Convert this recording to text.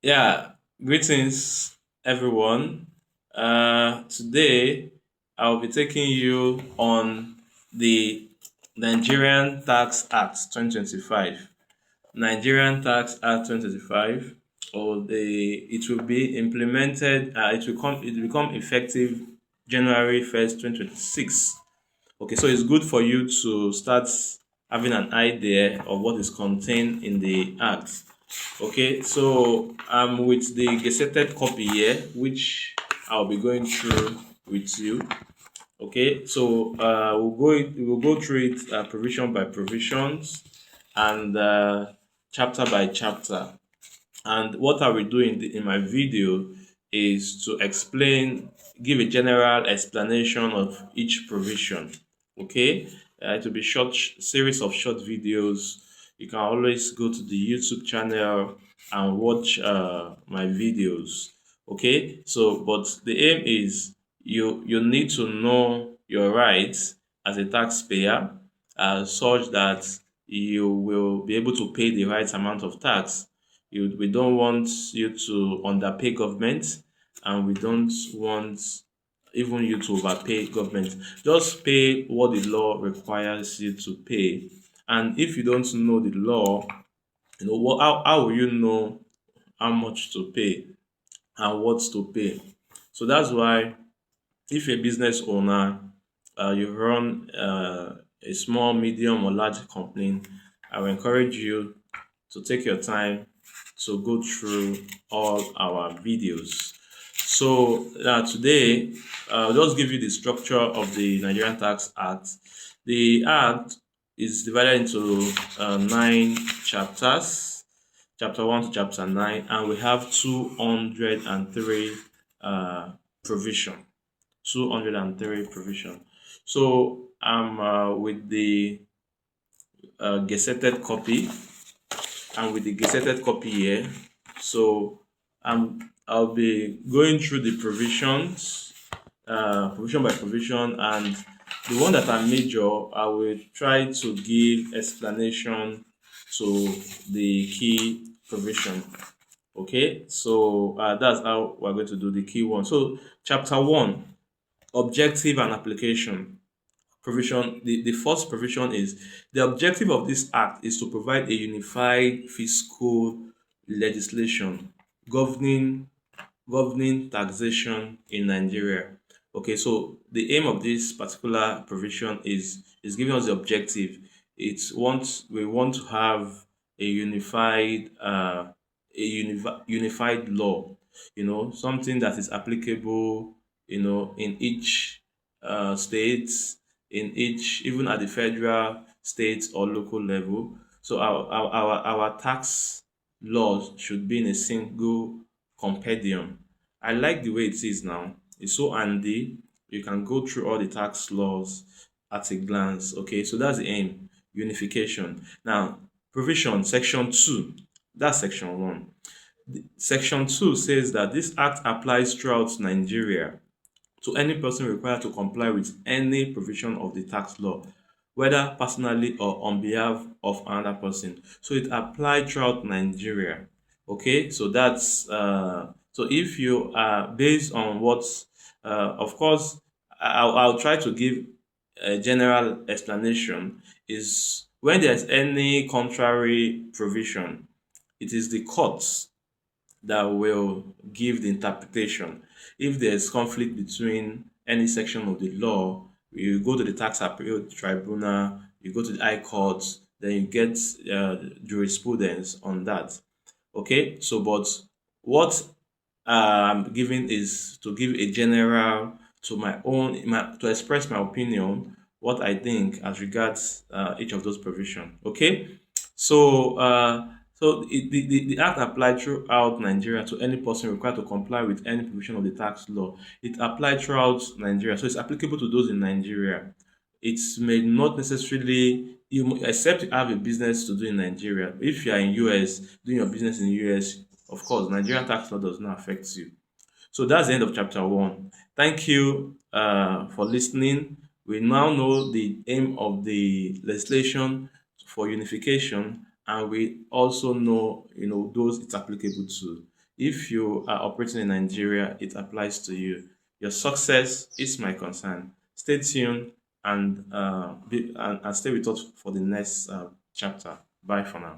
Yeah, greetings everyone. Today I'll be taking you on the Nigerian Tax Act 2025. Nigerian Tax Act 2025, or it will be implemented. It will become effective January 1st, 2026. Okay, so it's good for you to start having an idea of what is contained in the act. Okay, so I'm with the gazetted copy here, which I'll be going through with you. Okay, so we'll go through it provision by provisions and chapter by chapter. And what I will do in my video is to give a general explanation of each provision. Okay, it will be short series of short videos. You can always go to the YouTube channel and watch my videos. Okay, so but the aim is you need to know your rights as a taxpayer, such that you will be able to pay the right amount of tax. We don't want you to underpay government, and we don't want even you to overpay government. Just pay what the law requires you to pay. And if you don't know the law, how will you know how much to pay and what to pay? So that's why if you're a business owner, you run a small, medium, or large company, I will encourage you to take your time to go through all our videos. So today, I'll just give you the structure of the Nigerian Tax Act. The Act is divided into nine chapters, chapter 1 to chapter 9, and we have 203 uh, provision. 203 provision. So I'm with the gazetted copy and with the gazetted copy here. So I'll be going through the provisions, provision by provision, and the one that are major, I will try to give explanation to the key provision. Okay, so that's how we're going to do the key one. So chapter 1, objective and application. The first provision is the objective of this act is to provide a unified fiscal legislation governing taxation in Nigeria. Okay, so the aim of this particular provision is giving us the objective. We want to have a unified law, something that is applicable, in each state, in each, even at the federal, state, or local level. So our tax laws should be in a single compendium. I like the way it is now. It's so handy. You can go through all the tax laws at a glance. Okay, so that's the aim. Unification. Now, provision section 2. That's section 1. Section 2 says that this act applies throughout Nigeria to any person required to comply with any provision of the tax law, whether personally or on behalf of another person. So it applied throughout Nigeria. Okay, so that's so if you are based on what, of course, I'll try to give a general explanation. Is when there's any contrary provision, it is the courts that will give the interpretation. If there's conflict between any section of the law, you go to the tax appeal tribunal, you go to the high court, then you get jurisprudence on that. Okay, so but what I'm giving is to give a general to to express my opinion, what I think as regards each of those provisions. Okay, so the act applied throughout Nigeria to any person required to comply with any provision of the tax law. It applied throughout Nigeria, so it's applicable to those in Nigeria. It may not necessarily except you have a business to do in Nigeria. If you are in US doing your business in US, of course, Nigerian tax law does not affect you. So that's the end of chapter 1. Thank you for listening. We now know the aim of the legislation for unification, and we also know those it's applicable to. If you are operating in Nigeria, it applies to you. Your success is my concern. Stay tuned and stay with us for the next chapter. Bye for now.